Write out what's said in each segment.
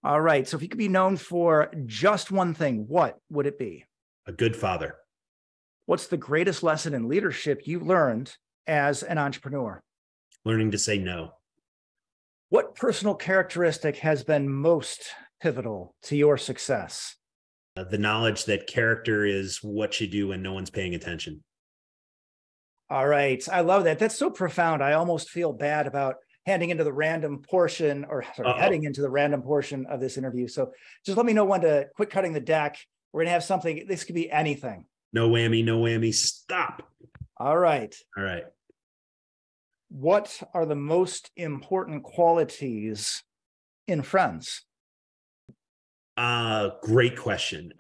All right. So if you could be known for just one thing, what would it be? A good father. What's the greatest lesson in leadership you learned as an entrepreneur? Learning to say no. What personal characteristic has been most pivotal to your success? The knowledge that character is what you do when no one's paying attention. All right. I love that. That's so profound. I almost feel bad about heading into the random portion of this interview. So just let me know when to quit cutting the deck. We're going to have something. This could be anything. No whammy, no whammy. Stop. All right. All right. What are the most important qualities in friends? Great question.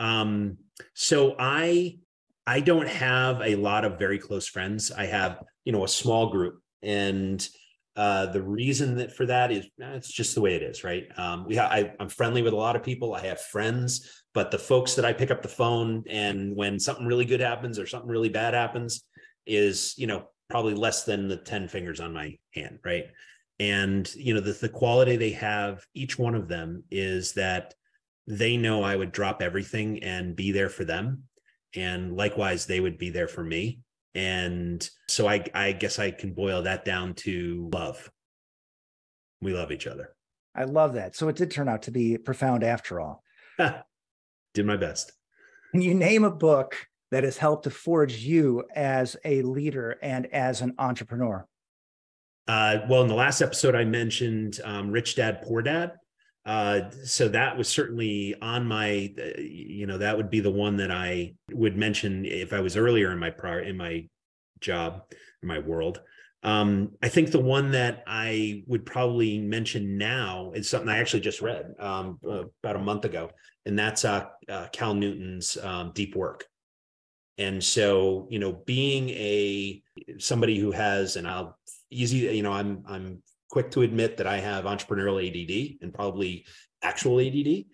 So I don't have a lot of very close friends. I have, a small group, and the reason for that is it's just the way it is, right? I'm friendly with a lot of people. I have friends, but the folks that I pick up the phone and when something really good happens or something really bad happens is, probably less than the 10 fingers on my hand, right? And, the quality they have, each one of them, is that they know I would drop everything and be there for them. And likewise, they would be there for me. And so I guess I can boil that down to love. We love each other. I love that. So it did turn out to be profound after all. Did my best. Can you name a book that has helped to forge you as a leader and as an entrepreneur? Well, in the last episode, I mentioned Rich Dad, Poor Dad. So that was certainly on my, that would be the one that I would mention if I was earlier in my job, in my world. I think the one that I would probably mention now is something I actually just read about a month ago, and that's Cal Newton's Deep Work. And so, being somebody who has, and I'm quick to admit that I have entrepreneurial ADD and probably actual ADD.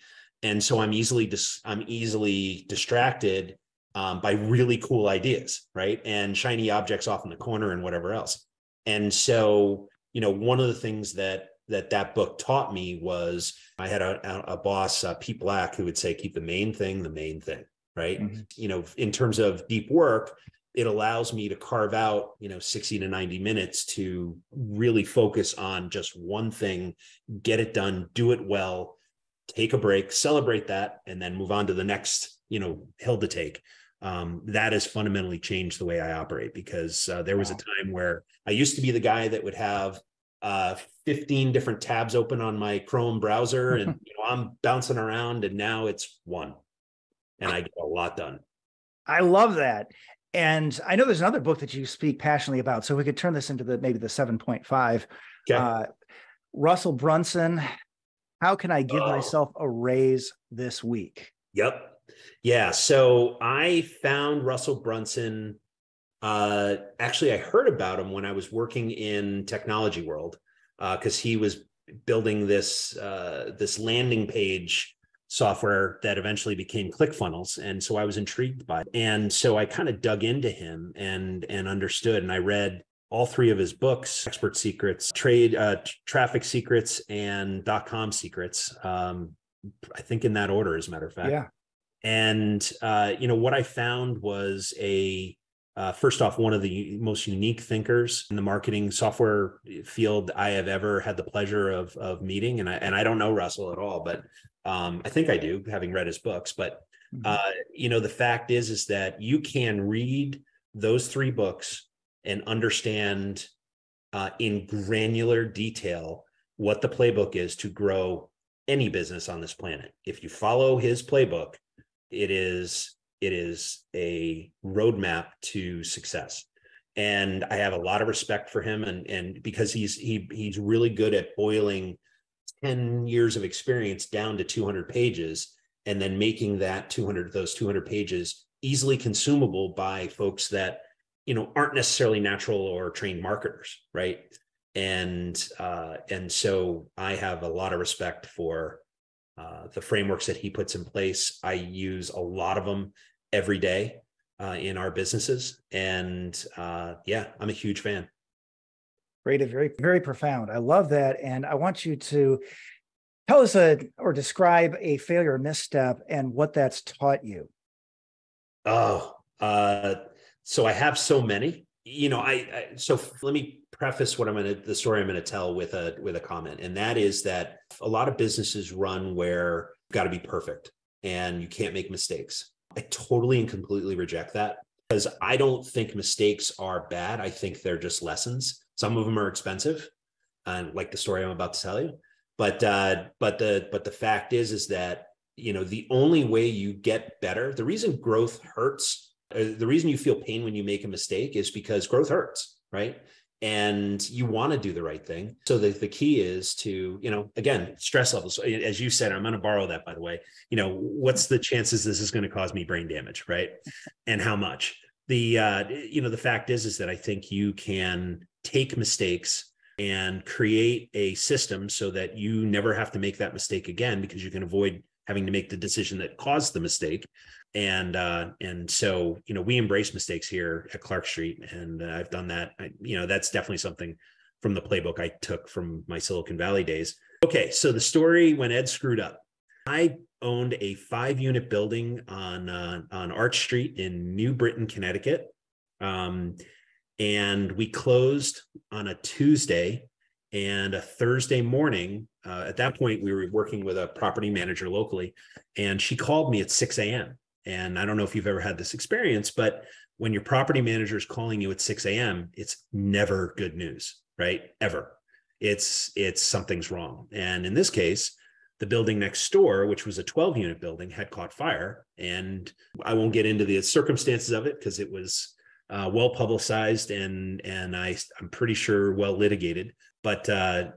And so I'm easily distracted by really cool ideas, right? And shiny objects off in the corner and whatever else. And so, one of the things that book taught me was I had a boss, Pete Black, who would say, keep the main thing, right? Mm-hmm. In terms of deep work, it allows me to carve out, 60 to 90 minutes to really focus on just one thing, get it done, do it well, take a break, celebrate that, and then move on to the next, hill to take. That has fundamentally changed the way I operate, because there was a time where I used to be the guy that would have 15 different tabs open on my Chrome browser and I'm bouncing around, and now it's one, and I get a lot done. I love that. And I know there's another book that you speak passionately about. So we could turn this into maybe the 7.5. Okay. Russell Brunson, how can I give myself a raise this week? Yep. Yeah. So I found Russell Brunson. Actually, I heard about him when I was working in technology world, because he was building this landing page software that eventually became ClickFunnels. And so I was intrigued by it. And so I kind of dug into him and understood. And I read all three of his books: Expert Secrets, Traffic Secrets, and .com Secrets. I think in that order, as a matter of fact. Yeah. And, what I found was first off, one of the most unique thinkers in the marketing software field I have ever had the pleasure of meeting. And I don't know Russell at all, but I think I do, having read his books. But, the fact is that you can read those three books and understand in granular detail what the playbook is to grow any business on this planet. If you follow his playbook, it is a roadmap to success. And I have a lot of respect for him, and because he's really good at boiling 10 years of experience down to 200 pages, and then making those 200 pages easily consumable by folks that, aren't necessarily natural or trained marketers. Right. And so I have a lot of respect for the frameworks that he puts in place. I use a lot of them every day in our businesses. And I'm a huge fan. Great. Very, very profound. I love that. And I want you to Tell us or describe a failure or misstep and what that's taught you. Oh, so I have so many. So let me preface the story I'm going to tell with a comment, and that is that a lot of businesses run where you've got to be perfect and you can't make mistakes. I totally and completely reject that, because I don't think mistakes are bad. I think they're just lessons. Some of them are expensive, and like the story I'm about to tell you. But the fact is that, the only way you get better, the reason growth hurts, the reason you feel pain when you make a mistake is because growth hurts, right? And you want to do the right thing. So the key is to, again, stress levels. As you said, I'm going to borrow that, by the way. What's the chances this is going to cause me brain damage, right? And how much? The fact is that I think you can take mistakes and create a system so that you never have to make that mistake again, because you can avoid having to make the decision that caused the mistake. And so, we embrace mistakes here at Clark Street, and I've done that. That's definitely something from the playbook I took from my Silicon Valley days. Okay, so the story when Ed screwed up. I owned a 5-unit building on Arch Street in New Britain, Connecticut. And we closed on a Tuesday, and a Thursday morning. At that point, we were working with a property manager locally, and she called me at 6 a.m. And I don't know if you've ever had this experience, but when your property manager is calling you at 6 a.m., it's never good news, right? Ever. It's something's wrong. And in this case, the building next door, which was a 12-unit building, had caught fire. And I won't get into the circumstances of it because it was well publicized and I'm pretty sure well litigated. But I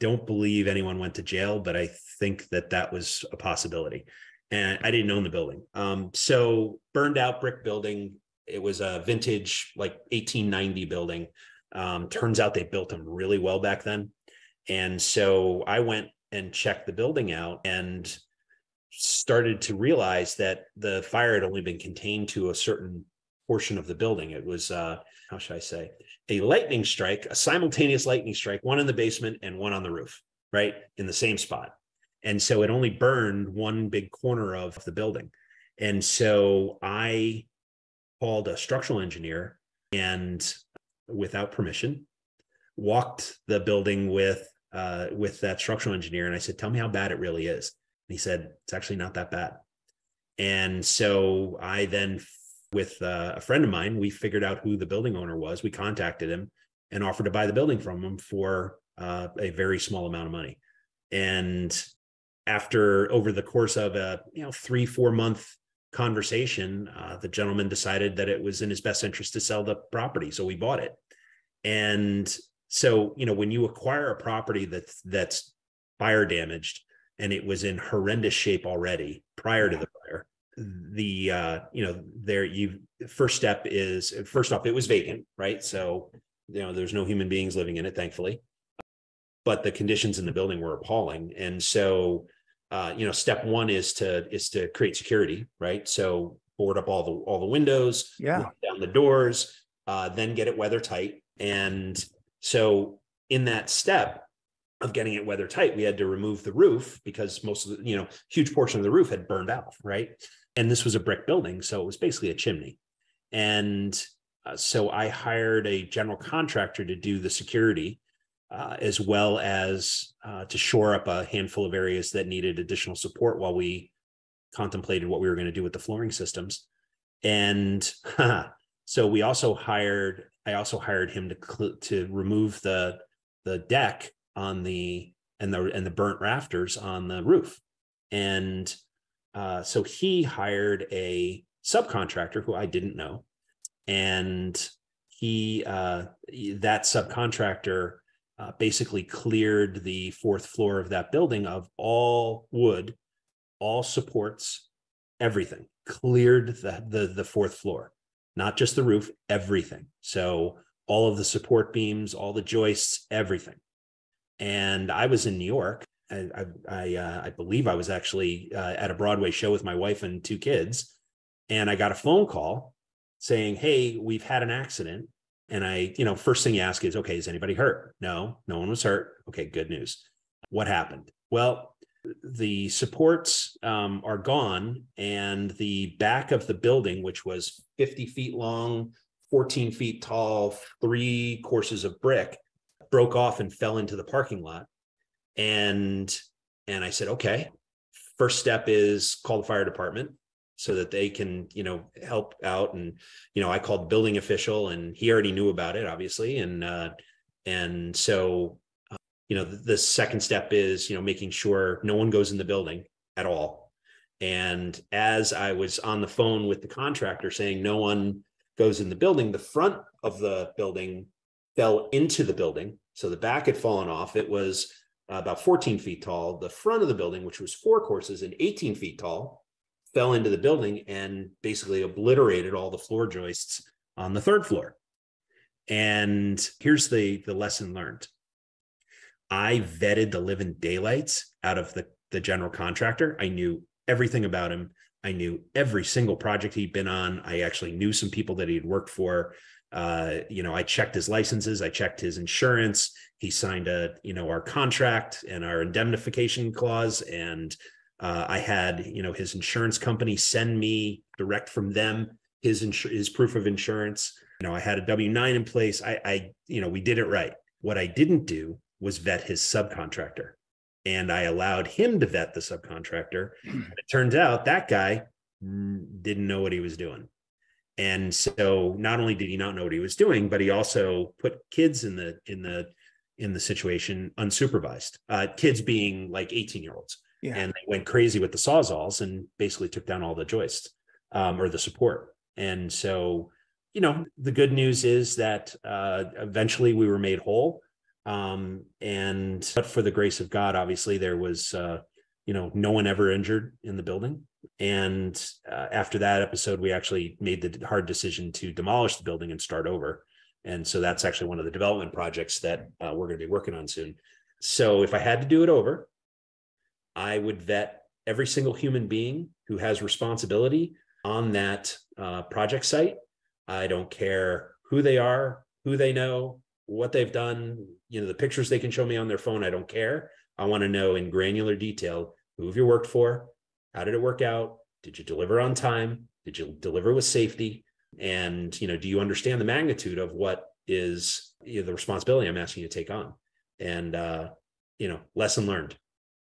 don't believe anyone went to jail, but I think that was a possibility. And I didn't own the building. So burned out brick building. It was a vintage, like 1890 building. Turns out they built them really well back then. And so I went and checked the building out and started to realize that the fire had only been contained to a certain portion of the building. It was, how should I say, a simultaneous lightning strike, one in the basement and one on the roof, right? In the same spot. And so it only burned one big corner of the building. And so I called a structural engineer and, without permission, walked the building with that structural engineer. And I said, tell me how bad it really is. And he said, it's actually not that bad. And so I then, with a friend of mine, we figured out who the building owner was. We contacted him and offered to buy the building from him for a very small amount of money. And over the course of a 3-4 month conversation, the gentleman decided that it was in his best interest to sell the property. So we bought it. And so, when you acquire a property that's fire damaged and it was in horrendous shape already prior to the fire, first off, it was vacant, right? So, there's no human beings living in it, thankfully, but the conditions in the building were appalling. And so, step one is to create security, right? So board up all the windows, lock down the doors, then get it weather tight. And so in that step of getting it weather tight, we had to remove the roof because most of the, huge portion of the roof had burned out, right? And this was a brick building, so it was basically a chimney. And so I hired a general contractor to do the security, as well as to shore up a handful of areas that needed additional support while we contemplated what we were going to do with the flooring systems. And so I also hired him to remove the deck on the burnt rafters on the roof. And so he hired a subcontractor who I didn't know. And that subcontractor basically cleared the 4th floor of that building of all wood, all supports, everything. Cleared the 4th floor, not just the roof, everything. So all of the support beams, all the joists, everything. And I was in New York. I believe I was actually at a Broadway show with my wife and 2 kids. And I got a phone call saying, hey, we've had an accident. And first thing you ask is, okay, is anybody hurt? No one was hurt. Okay, good news. What happened? Well, the supports are gone, and the back of the building, which was 50 feet long, 14 feet tall, 3 courses of brick, broke off and fell into the parking lot. And I said, okay, first step is call the fire department so that they can, help out. And, I called the building official, and he already knew about it, obviously. And so, the second step is, making sure no one goes in the building at all. And as I was on the phone with the contractor saying no one goes in the building, the front of the building fell into the building. So the back had fallen off. It was about 14 feet tall. The front of the building, which was 4 courses and 18 feet tall, fell into the building and basically obliterated all the floor joists on the 3rd floor. And here's the lesson learned. I vetted the living daylights out of the general contractor. I knew everything about him. I knew every single project he'd been on. I actually knew some people that he'd worked for. I checked his licenses. I checked his insurance. He signed our contract and our indemnification clause. And I had, his insurance company send me direct from them his proof of insurance. I had a W-9 in place. We did it right. What I didn't do was vet his subcontractor. And I allowed him to vet the subcontractor. It turns out that guy didn't know what he was doing. And so not only did he not know what he was doing, but he also put kids in the situation unsupervised, kids being like 18-year-olds. Yeah. And they went crazy with the sawzalls and basically took down all the joists or the support. And so, the good news is that eventually we were made whole. But for the grace of God, obviously there was, no one ever injured in the building. And after that episode, we actually made the hard decision to demolish the building and start over. And so that's actually one of the development projects that we're going to be working on soon. So if I had to do it over, I would vet every single human being who has responsibility on that project site. I don't care who they are, who they know, what they've done, the pictures they can show me on their phone. I don't care. I want to know in granular detail, who have you worked for? How did it work out? Did you deliver on time? Did you deliver with safety? And, do you understand the magnitude of what is the responsibility I'm asking you to take on? And, lesson learned,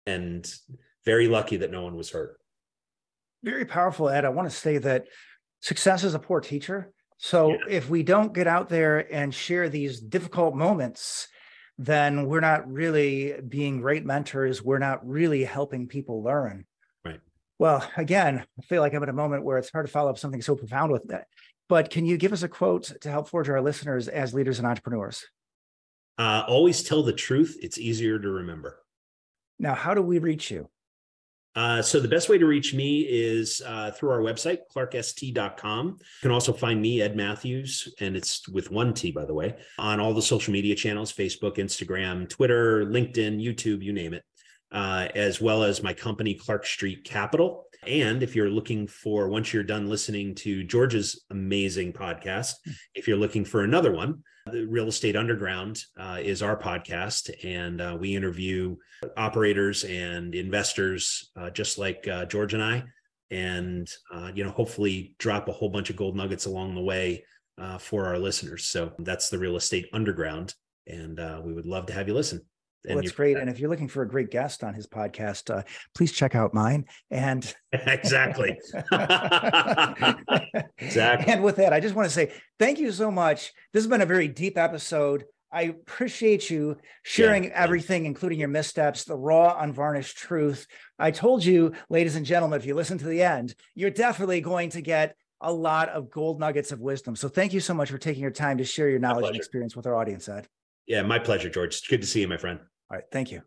and very lucky that no one was hurt. Very powerful, Ed. I want to say that success is a poor teacher. So if we don't get out there and share these difficult moments, then we're not really being great mentors. We're not really helping people learn. Right. Well, again, I feel like I'm at a moment where it's hard to follow up something so profound with that. But can you give us a quote to help forge our listeners as leaders and entrepreneurs? Always tell the truth. It's easier to remember. Now, how do we reach you? So the best way to reach me is through our website, clarkst.com. You can also find me, Ed Mathews, and it's with 1 T, by the way, on all the social media channels, Facebook, Instagram, Twitter, LinkedIn, YouTube, you name it, as well as my company, Clark Street Capital. And if you're looking for, once you're done listening to George's amazing podcast, if you're looking for another one, the Real Estate Underground is our podcast, and we interview operators and investors just like George and I, and hopefully drop a whole bunch of gold nuggets along the way for our listeners. So that's the Real Estate Underground, and we would love to have you listen. Well, that's great. And if you're looking for a great guest on his podcast, please check out mine. And exactly. Exactly. And with that, I just want to say thank you so much. This has been a very deep episode. I appreciate you sharing everything, including your missteps, the raw, unvarnished truth. I told you, ladies and gentlemen, if you listen to the end, you're definitely going to get a lot of gold nuggets of wisdom. So thank you so much for taking your time to share your knowledge and experience with our audience, Ed. Yeah, my pleasure, George. It's good to see you, my friend. All right. Thank you.